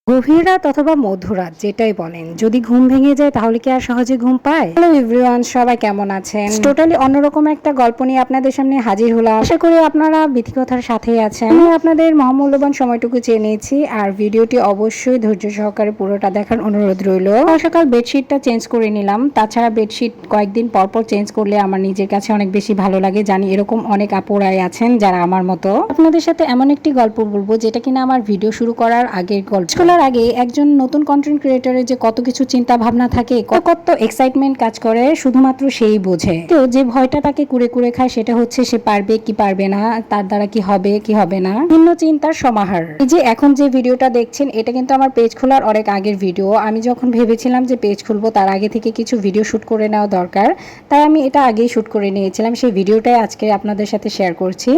গভীর রাত অথবা মধ্যরাত যেটাই বলেন, যদি ঘুম ভেঙে যায় তাহলে কি আর সহজে ঘুম পায়? হ্যালো এভরিওয়ান, সবাই কেমন আছেন? টোটালি অন্যরকম একটা গল্প নিয়ে আপনাদের সামনে হাজির হলাম। আশা করি আপনারা বিথিকথার সাথেই আছেন। আমি আপনাদের মহামূল্যবান সময়টুকু চেয়ে নিয়েছি, আর ভিডিওটি অবশ্যই ধৈর্য সহকারে পুরোটা দেখার অনুরোধ রইল। সকাল বেডশিটটা চেঞ্জ করে নিলাম। তাছাড়া বেডশিট কয়েকদিন পরপর চেঞ্জ করলে আমার নিজের কাছে অনেক বেশি ভালো লাগে। জানি এরকম অনেক আপুরাই আছেন যারা আমার মতো। আপনাদের সাথে এমন একটি গল্প বলবো যেটা কিনা আমার ভিডিও শুরু করার আগের গল্প। আগে একজন নতুন কন্টেন্ট ক্রিয়েটরের যে কত কিছু চিন্তা ভাবনা থাকে, কত এক্সাইটমেন্ট কাজ করে শুধুমাত্র সেই বোঝে। তো যে ভয়টা তাকে কুড়ে কুড়ে খায় সেটা হচ্ছে সে পারবে কি পারবে না, তার দ্বারা কি হবে কি হবে না, ভিন্ন চিন্তার সমাহার। এই যে এখন যে ভিডিওটা দেখছেন এটা কিন্তু আমার পেজ খোলার অনেক আগের ভিডিও। আমি যখন ভেবেছিলাম যে পেজ খুলবো তার আগে থেকে কিছু ভিডিও শুট করে নেওয়া দরকার, তাই আমি এটা আগেই শুট করে নিয়েছিলাম। সেই ভিডিওটাই আজকে আপনাদের সাথে শেয়ার করছি।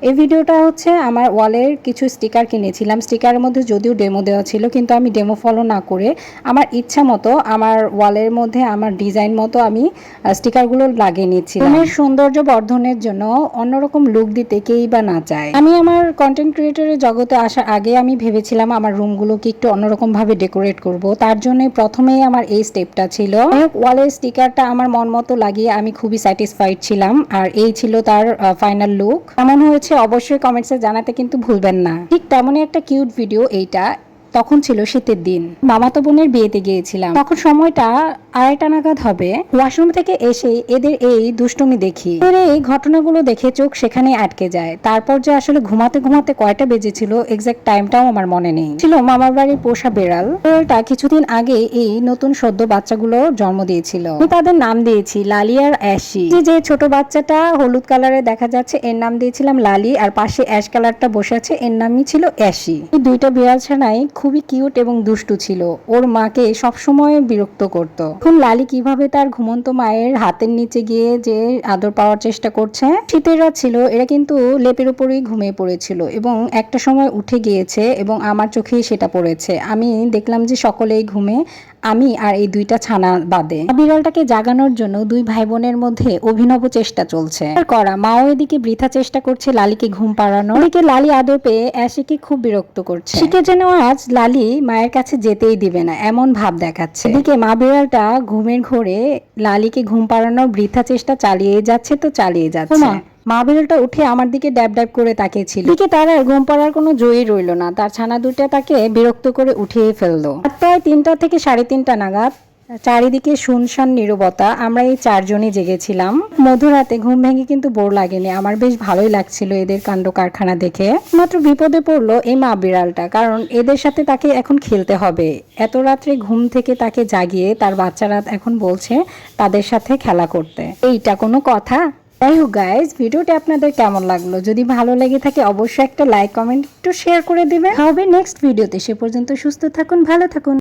এই ভিডিওটা হচ্ছে আমার ওয়ালের কিছু স্টিকার কিনেছিলাম। স্টিকারের মধ্যে যদিও ডেমো দেওয়া ছিল, কিন্তু আমি ডেমো ফলো না করে আমার ইচ্ছা মতো আমার ওয়ালের মধ্যে আমার ডিজাইন মতো আমি স্টিকারগুলো লাগিয়ে নিচ্ছি। রুমের সৌন্দর্য বর্ধনের জন্য অন্যরকম লুক দিতে কেই বা না চায়। আমি আমার কন্টেন্ট ক্রিয়েটরের জগতে আসার আগে আমি ভেবেছিলাম আমার রুমগুলোকে একটু অন্যরকম ভাবে ডেকোরেট করব। তার জন্য প্রথমেই আমার এই স্টেপটা ছিল। ওয়ালের স্টিকারটা আমার মন মতো লাগিয়ে আমি খুবই স্যাটিসফাইড ছিলাম, আর এই ছিল তার ফাইনাল লুক। কেমন হয়েছে অবশ্যই কমেন্টসে জানাতে কিন্তু ভুলবেন না। ঠিক তেমনই একটা কিউট ভিডিও এইটা। তখন ছিল শীতের দিন, মামাতো বোনের বিয়েতে গিয়েছিলাম। তখন সময়টা 2:30 নাগাদ হবে। ওয়াশরুম থেকে এসে এদের এই দুষ্টুমি দেখি। এই ঘটনাগুলো দেখে চোখ সেখানে আটকে যায়। তারপর যে আসলে ঘুমাতে ঘুমাতে কয়টা বেজেছিল এক্সাক্ট টাইমটাও আমার মনে নেই। ছিল মামার বাড়ির পোষা বেড়াল। বেড়ালটা কিছুদিন আগে এই নতুন সদ্য বাচ্চাগুলো জন্ম দিয়েছিল। আমি তাদের নাম দিয়েছি লালি আর অ্যাশি। যে ছোট বাচ্চাটা হলুদ কালারে দেখা যাচ্ছে এর নাম দিয়েছিলাম লালি, আর পাশে অ্যাশ কালারটা বসে আছে এর নামই ছিল অ্যাশি। এই দুইটা বিড়াল ছানাই খুবই কিউট এবং দুষ্টু ছিল। ওর মাকে সবসময় বিরক্ত করত। এখন লালি কিভাবে তার ঘুমন্ত মায়ের হাতের নিচে গিয়ে যে আদর পাওয়ার চেষ্টা করছে। শীতের রাত ছিল, এরা কিন্তু লেপের উপরেই ঘুমিয়ে পড়েছিল এবং একটা সময় উঠে গিয়েছে এবং আমার চোখেই সেটা পড়েছে। আমি দেখলাম যে সকলেই ঘুমে, আমি আর এই দুইটা ছানা বাদে। বিড়ালটাকে জাগানোর জন্য দুই ভাই বোনের মধ্যে অভিনব চেষ্টা চলছে করা। মাও এদিকে বৃথা চেষ্টা করছে লালিকে ঘুম পাড়ানো। এদিকে লালি আদর পেয়ে অ্যাশিকে খুব বিরক্ত করছে। শিখে যেন আজ লালি মায়ের কাছে যেতেই দিবে না এমন ভাব দেখাচ্ছে। এদিকে মা বিড়ালটা ঘুমের ঘোরে লালিকে ঘুম পাড়ানোর বৃথা চেষ্টা চালিয়ে যাচ্ছে তো চালিয়ে যাচ্ছে। মা বিড়ালটা উঠে আমার দিকে ড্যাব ড্যাব করে তাকিয়েছিল। দিকে তার আর ঘুম পাড়ার কোনো জয়ী রইল না। তার ছানা দুটা তাকে বিরক্ত করে উঠিয়ে ফেললো। প্রায় 3টা থেকে 3:30 নাগাদ চারিদিকে শুনশান নীরবতা। আমরা এই 4 জনই জেগেছিলাম। মধ্যরাতে ঘুম ভেঙে কিন্তু বোর লাগেনি, আমার বেশ ভালোই লাগছিল এদের কাণ্ড কারখানা দেখে। মাত্র বিপদে পড়লো এই মা বিড়ালটা, কারণ এদের সাথে তাকে এখন খেলতে হবে। এত রাত্রে ঘুম থেকে তাকে জাগিয়ে তার বাচ্চারা এখন বলছে তাদের সাথে খেলা করতে। এইটা কোনো কথা? যাই হোক গাইজ, ভিডিওটি আপনাদের কেমন লাগলো? যদি ভালো লেগে থাকে অবশ্যই একটা লাইক কমেন্ট একটু শেয়ার করে দিবেন। হবে নেক্সট ভিডিওতে। সে পর্যন্ত সুস্থ থাকুন, ভালো থাকুন।